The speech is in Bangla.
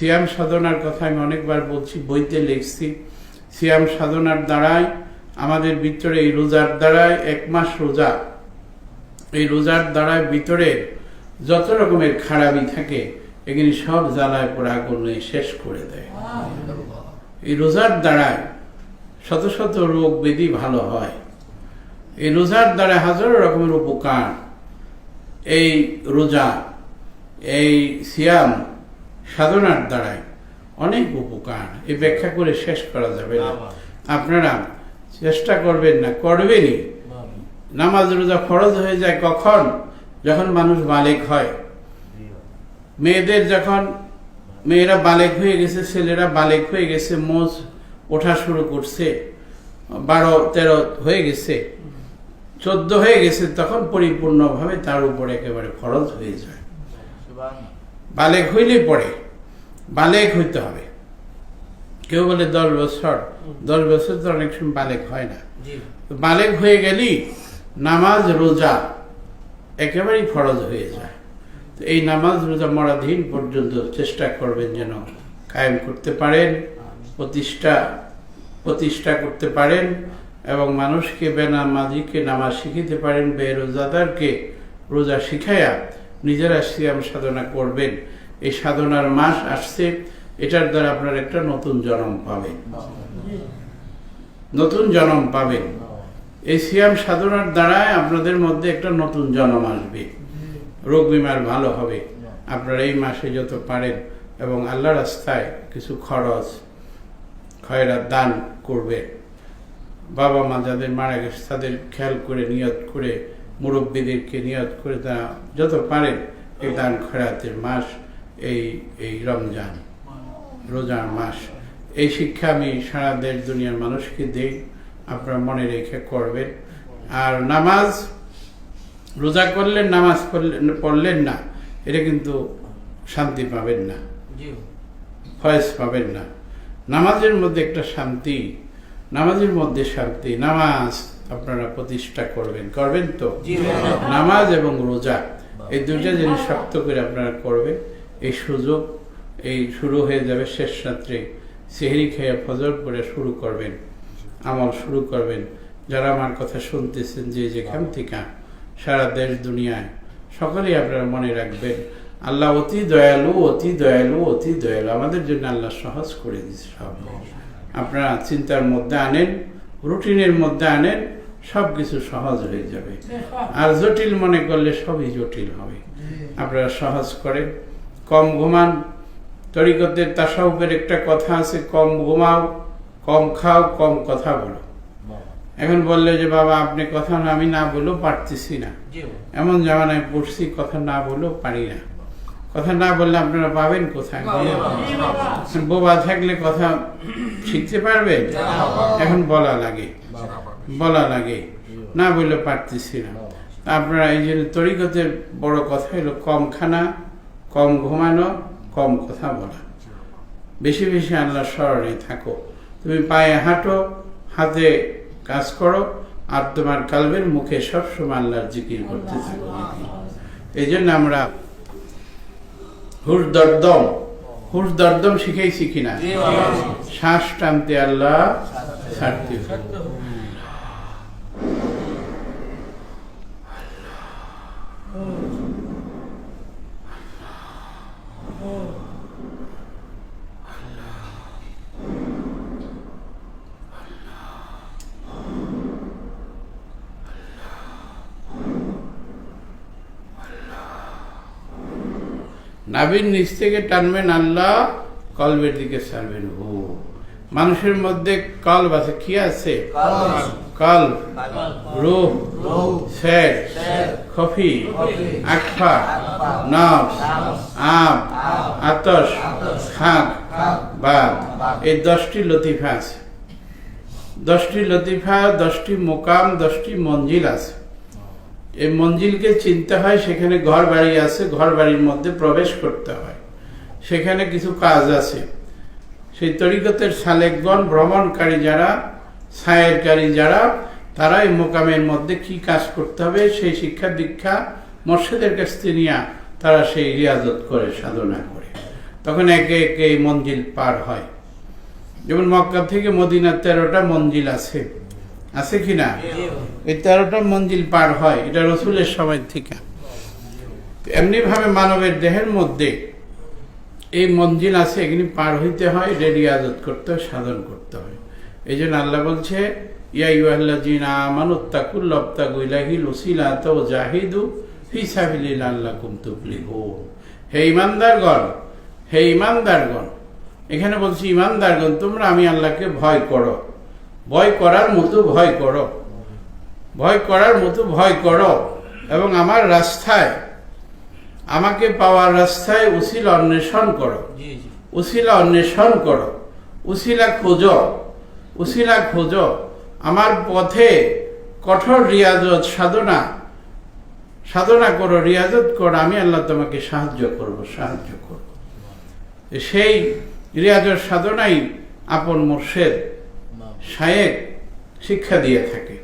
সিয়াম সাধনার কথা আমি অনেকবার বলছি, বইতে লিখছি। সিয়াম সাধনার দ্বারাই আমাদের ভিতরে, এই রোজার দ্বারাই, 1 মাস রোজা, এই রোজার দ্বারাই ভিতরে যত রকমের খারাপি থাকে এগুলি সব জ্বালায় পড়ে আগুন শেষ করে দেয়। এই রোজার দ্বারাই শত শত রোগ ব্যাধি ভালো হয়। এই রোজার দ্বারা হাজারো রকমের উপকার। এই রোজা, এই সিয়াম সাধনার দ্বারাই অনেক উপকার, এই ব্যাখ্যা করে শেষ করা যাবে না। আপনারা চেষ্টা করবেন না, করবেনই। নামাজ রোজা ফরজ হয়ে যায় কখন? যখন মানুষ বালেগ হয়। মেয়েদের যখন, মেয়েরা বালেগ হয়ে গেছে, ছেলেরা বালেগ হয়ে গেছে, মোজ ওঠা শুরু করছে, 12-13 হয়ে গেছে, 14 হয়ে গেছে, তখন পরিপূর্ণভাবে তার উপরে একেবারে ফরজ হয়ে যায়। বালেগ হইলেই পড়ে, বালেগ হইতে হবে। কেউ বলে 10 বছর, 10 বছর তো অনেক সময় বালেগ হয় না। বালেগ হয়ে গেলেই নামাজ রোজা একেবারেই ফরজ হয়ে যায়। তো এই নামাজ রোজা মরাধীন পর্যন্ত চেষ্টা করবেন যেন কায়েম করতে পারেন, প্রতিষ্ঠা করতে পারেন, এবং মানুষকে বেনামাজিকে নামাজ শিখিতে পারেন, বেরোজাদারকে রোজা শিখাইয়া নিজেরা সিয়াম সাধনা করবেন। এই সাধনার মাস আসছে, এটার দ্বারা আপনার একটা নতুন জন্ম পাবেন, নতুন জন্ম পাবেন। এই সিয়াম সাধনার দ্বারাই আপনাদের মধ্যে একটা নতুন জন্ম আসবে, রোগ বিমার ভালো হবে। আপনারা এই মাসে যত পারেন এবং আল্লাহর রাস্তায় কিছু খরচ খয়রাত দান করবে। বাবা মা যাদের মারা গেছে তাদের খেয়াল করে, নিয়ত করে, মুরব্বীদেরকে নিয়ত করে তা যত পারেন এই দান খয়রাতের মাস, এই রমজান রোজার মাস। এই শিক্ষা আমি সারা দেশ দুনিয়ার মানুষকে দেই, আপনারা মনে রেখে করবেন। আর নামাজ রোজা করলেন, নামাজ পড়লেন না, এটা কিন্তু শান্তি পাবেন না, ফয়েজ পাবেন না। নামাজের মধ্যে একটা শান্তি, নামাজের মধ্যে শান্তি। নামাজ আপনারা প্রতিষ্ঠা করবেন তো? নামাজ এবং রোজা এই দুইটা জিনিস শক্ত করে আপনারা করবেন। এই সুযোগ এই শুরু হয়ে যাবে শেষ রাত্রে, সেহরি খেয়ে ফজর করে শুরু করবেন, আমল শুরু করবেন। যারা আমার কথা শুনতেছেন যে যেখান থেকে সারা দেশ দুনিয়ায়, সকলেই আপনারা মনে রাখবেন আল্লাহ অতি দয়ালু, অতি দয়ালু, অতি দয়ালু। আমাদের জন্য আল্লাহ সহজ করে দিচ্ছে সব। আপনারা চিন্তার মধ্যে আনেন, রুটিনের মধ্যে আনেন, সব কিছু সহজ হয়ে যাবে। আর জটিল মনে করলে সবই জটিল হবে। আপনারা সহজ করেন, কম ঘুমান। তরিকতের তাসাউফের একটা কথা আছে, কম ঘুমাও, কম খাও, কম কথা বলো। এখন বললে যে বাবা আপনি কথা না, আমি না বলেও পারতেছি না, এমন জামানায় পড়ছি, কথা না বলেও পারি না। কথা না বললে আপনারা পাবেন কোথায়? বোবা থাকলে কথা শিখতে পারবেন? এখন বলা লাগে, না বললে পারতেছি না। আপনারা এই জন্য তরিকতের বড় কথা হলো কম খানা, কম ঘুমানো, কম কথা বলা। বেশি বেশি আল্লাহর স্মরণে থাকো। তুমি পায়ে হাঁটো, হাতে কাজ করো, আর তোমার কালবের মুখে সবসময় আল্লাহর জিকির করতে থাকো। এই জন্য আমরা হুশ দরদম শিখেছি কিনা? শ্বাস টানতে আল্লাহ, ছাড়তে নাভির নিচ থেকে টানবেন আল্লাহ, কলবের দিকে ছাড়বেন হু। মানুষের মধ্যে কলব আছে, কি আছে? কলব, রূহ, শের, খফি, আকফা, নফস, আব, আতশ, খাক, বাদ। এই 10টি লতিফা আছে। 10টি লতিফা, 10টি মোকাম, 10টি মঞ্জিল আছে। এই মঞ্জিলকে চিনতে হয়। সেখানে ঘর বাড়ি আছে, ঘর বাড়ির মধ্যে প্রবেশ করতে হয়, সেখানে কিছু কাজ আছে। সেই তরিকতের সালেকগণ, ভ্রমণকারী যারা, সায়েরকারী যারা, তারা এই মোকামের মধ্যে কি কাজ করতে হবে সেই শিক্ষা দীক্ষা মর্শেদের কাছ থেকে নিয়ে তারা সেই রিয়াজত করে, সাধনা করে। তখন একে একে এই মঞ্জিল পার হয়। যেমন মক্কা থেকে মদিনার 13টা মঞ্জিল আছে, আছে কিনা? এই 13টা মঞ্জিল পার হয়, এটা রসুলের সময় থেকে। এমনি ভাবে মানবের দেহের মধ্যে এই মঞ্জিল আছে, এগুলি পার হইতে হয়, এটা রিয়াজত করতে হয়, সাধন করতে হয়। এই জন্য আল্লাহ বলছে, ইয়া আইয়ুহাল্লাযীনা আমানুত্তাকুল্লাহ ওয়াবতাগু ইলাইহিল ওয়াসিলাতা ওয়া জাহিদু ফি সাবিলিল্লাহি লাআল্লাকুম তুফলিহুন। হে ঈমানদারগণ, হে ঈমানদারগণ, এখানে বলছি ঈমানদারগণ, তোমরা আমি আল্লাহকে ভয় করো, ভয় করার মতো ভয় করো, ভয় করার মতো ভয় করো, এবং আমার রাস্তায়, আমাকে পাওয়ার রাস্তায় উসিলা অন্বেষণ করো, উসিলা অন্বেষণ করো, উসিলা খোঁজো, উসিলা খোঁজো। আমার পথে কঠোর রিয়াজত সাধনা, সাধনা করো, রিয়াজত করো, আমি আল্লাহ তোমাকে সাহায্য করব, সাহায্য করব। সেই রিয়াজত সাধনাই আপন মুর্শেদ শায়েখ শিক্ষা দিয়ে থাকে।